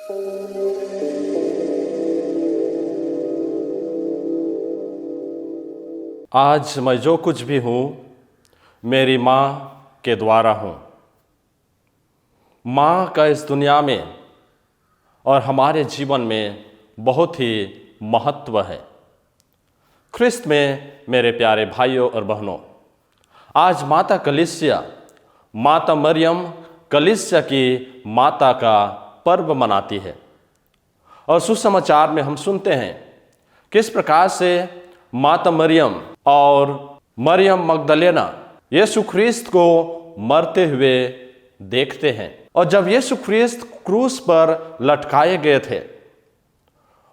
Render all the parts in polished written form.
आज मैं जो कुछ भी हूँ मेरी माँ के द्वारा हूँ। माँ का इस दुनिया में और हमारे जीवन में बहुत ही महत्व है। ख्रिस्त में मेरे प्यारे भाइयों और बहनों, आज माता कलीसिया, माता मरियम कलीसिया की माता का पर्व मनाती है। और सुसमाचार में हम सुनते हैं किस प्रकार से माता मरियम और मरियम मगदलेना यीशु ख्रिस्त को मरते हुए देखते हैं। और जब यीशु ख्रिस्त क्रूस पर लटकाए गए थे,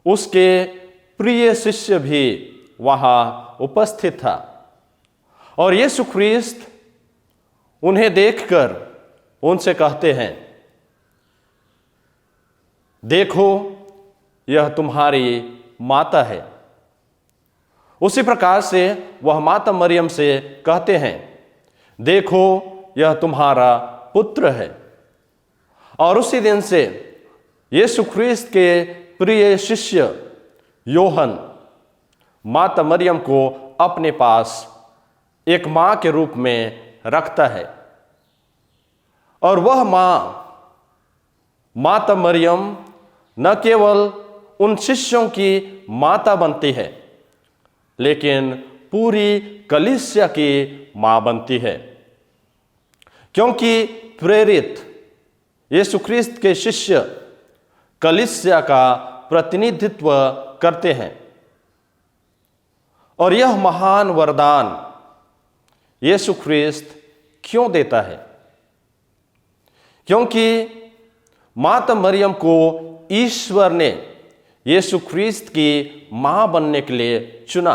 उसके प्रिय शिष्य भी वहाँ उपस्थित था। और यीशु ख्रिस्त उन्हें देखकर उनसे कहते हैं, देखो यह तुम्हारी माता है। उसी प्रकार से वह माता मरियम से कहते हैं, देखो यह तुम्हारा पुत्र है। और उसी दिन से यीशु ख्रिस्त के प्रिय शिष्य योहन माता मरियम को अपने पास एक माँ के रूप में रखता है। और वह माता मरियम न केवल उन शिष्यों की माता बनती है, लेकिन पूरी कलीसिया की माँ बनती है। क्योंकि प्रेरित यीशु ख्रिस्त के शिष्य कलीसिया का प्रतिनिधित्व करते हैं। और यह महान वरदान यीशु ख्रिस्त क्यों देता है? क्योंकि माता मरियम को ईश्वर ने यीशु ख्रिस्त की मां बनने के लिए चुना।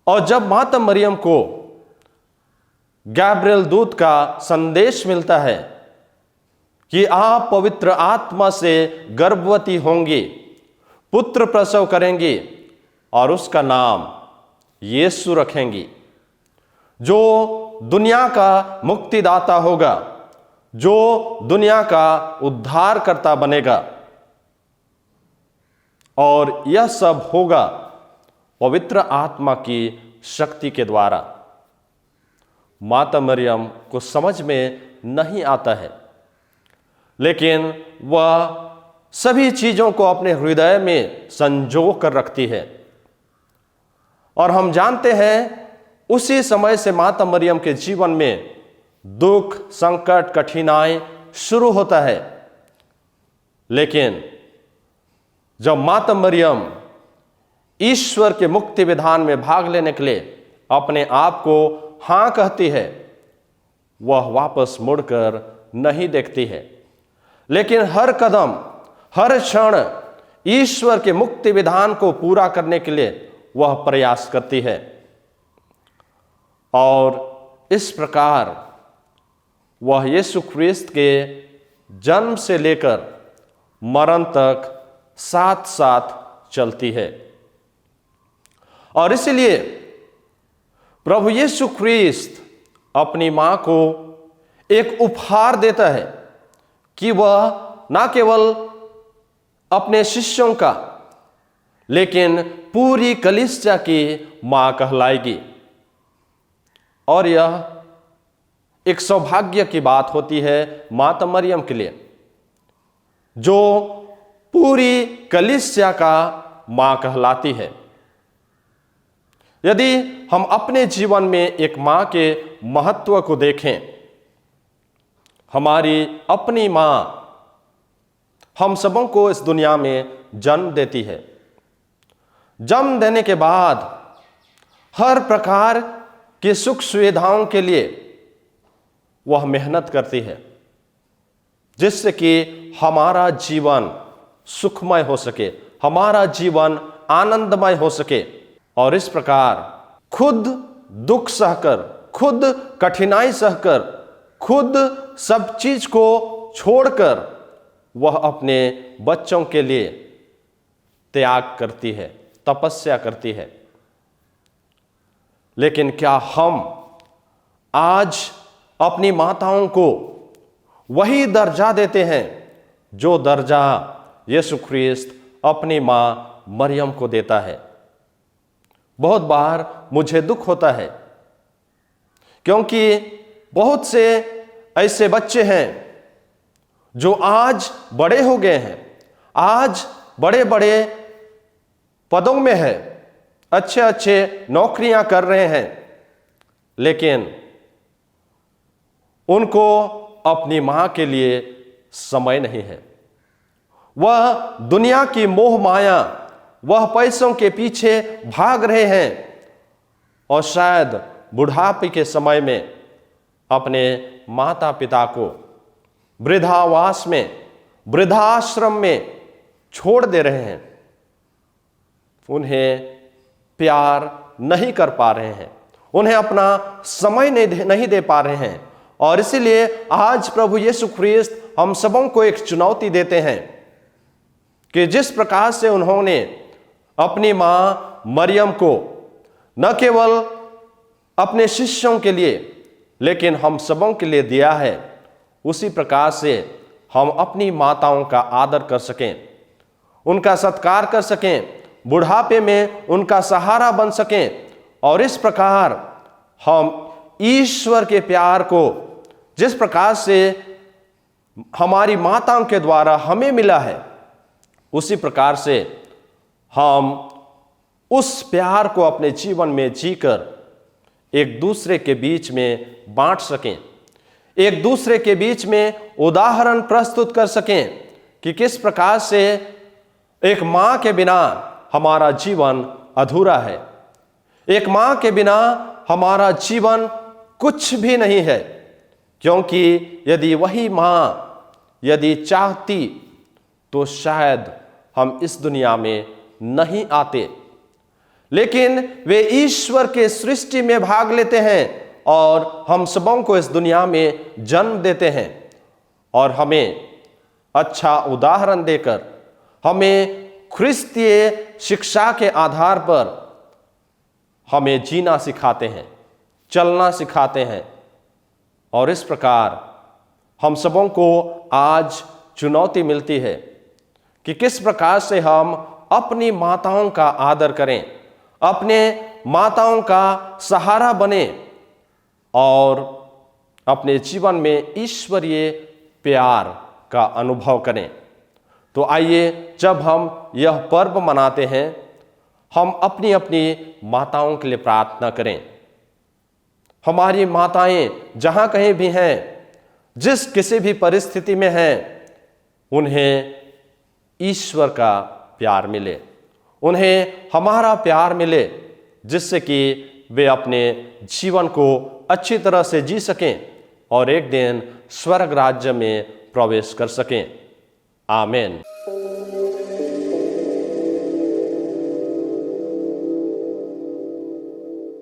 और जब माता मरियम को गैब्रियल दूत का संदेश मिलता है कि आप पवित्र आत्मा से गर्भवती होंगी, पुत्र प्रसव करेंगी और उसका नाम यीशु रखेंगी, जो दुनिया का मुक्तिदाता होगा, जो दुनिया का उद्धारकर्ता बनेगा। और यह सब होगा पवित्र आत्मा की शक्ति के द्वारा। माता मरियम को समझ में नहीं आता है, लेकिन वह सभी चीजों को अपने हृदय में संजो कर रखती है। और हम जानते हैं उसी समय से माता मरियम के जीवन में दुख, संकट, कठिनाई शुरू होता है। लेकिन जब माता मरियम ईश्वर के मुक्ति विधान में भाग लेने के लिए अपने आप को हां कहती है, वह वापस मुड़कर नहीं देखती है, लेकिन हर कदम, हर क्षण ईश्वर के मुक्ति विधान को पूरा करने के लिए वह प्रयास करती है। और इस प्रकार वह यीशु ख्रिस्त के जन्म से लेकर मरण तक साथ साथ चलती है। और इसलिए प्रभु यीशु ख्रिस्त अपनी मां को एक उपहार देता है कि वह ना केवल अपने शिष्यों का, लेकिन पूरी कलीसिया की मां कहलाएगी। और यह एक सौभाग्य की बात होती है माता मरियम के लिए, जो पूरी कलीसिया का मां कहलाती है। यदि हम अपने जीवन में एक मां के महत्व को देखें, हमारी अपनी मां हम सबों को इस दुनिया में जन्म देती है। जन्म देने के बाद हर प्रकार की सुख सुविधाओं के लिए वह मेहनत करती है, जिससे कि हमारा जीवन सुखमय हो सके, हमारा जीवन आनंदमय हो सके। और इस प्रकार खुद दुख सहकर, खुद कठिनाई सहकर, खुद सब चीज को छोड़कर वह अपने बच्चों के लिए त्याग करती है, तपस्या करती है। लेकिन क्या हम आज अपनी माताओं को वही दर्जा देते हैं जो दर्जा यीशु ख्रीस्त अपनी माँ मरियम को देता है। बहुत बार मुझे दुख होता है क्योंकि बहुत से ऐसे बच्चे हैं जो आज बड़े हो गए हैं, आज बड़े बड़े पदों में है, अच्छे अच्छे नौकरियां कर रहे हैं, लेकिन उनको अपनी मां के लिए समय नहीं है। वह दुनिया की मोह माया, वह पैसों के पीछे भाग रहे हैं और शायद बुढ़ापे के समय में अपने माता पिता को वृद्धावास में, वृद्धाश्रम में छोड़ दे रहे हैं। उन्हें प्यार नहीं कर पा रहे हैं, उन्हें अपना समय नहीं दे पा रहे हैं। और इसीलिए आज प्रभु यीशु ख्रीस्त हम सबों को एक चुनौती देते हैं कि जिस प्रकार से उन्होंने अपनी मां मरियम को न केवल अपने शिष्यों के लिए लेकिन हम सबों के लिए दिया है, उसी प्रकार से हम अपनी माताओं का आदर कर सकें, उनका सत्कार कर सकें, बुढ़ापे में उनका सहारा बन सकें। और इस प्रकार हम ईश्वर के प्यार को जिस प्रकार से हमारी माताओं के द्वारा हमें मिला है, उसी प्रकार से हम उस प्यार को अपने जीवन में जीकर एक दूसरे के बीच में बांट सकें, एक दूसरे के बीच में उदाहरण प्रस्तुत कर सकें कि किस प्रकार से एक मां के बिना हमारा जीवन अधूरा है, एक मां के बिना हमारा जीवन कुछ भी नहीं है। क्योंकि यदि वही मां यदि चाहती तो शायद हम इस दुनिया में नहीं आते, लेकिन वे ईश्वर के सृष्टि में भाग लेते हैं और हम सबों को इस दुनिया में जन्म देते हैं और हमें अच्छा उदाहरण देकर, हमें ख्रिस्तीय शिक्षा के आधार पर हमें जीना सिखाते हैं, चलना सिखाते हैं। और इस प्रकार हम सबों को आज चुनौती मिलती है कि किस प्रकार से हम अपनी माताओं का आदर करें, अपने माताओं का सहारा बने और अपने जीवन में ईश्वरीय प्यार का अनुभव करें। तो आइए, जब हम यह पर्व मनाते हैं, हम अपनी अपनी माताओं के लिए प्रार्थना करें। हमारी माताएं जहां कहीं भी हैं, जिस किसी भी परिस्थिति में हैं, उन्हें ईश्वर का प्यार मिले, उन्हें हमारा प्यार मिले, जिससे कि वे अपने जीवन को अच्छी तरह से जी सकें और एक दिन स्वर्ग राज्य में प्रवेश कर सकें। आमीन।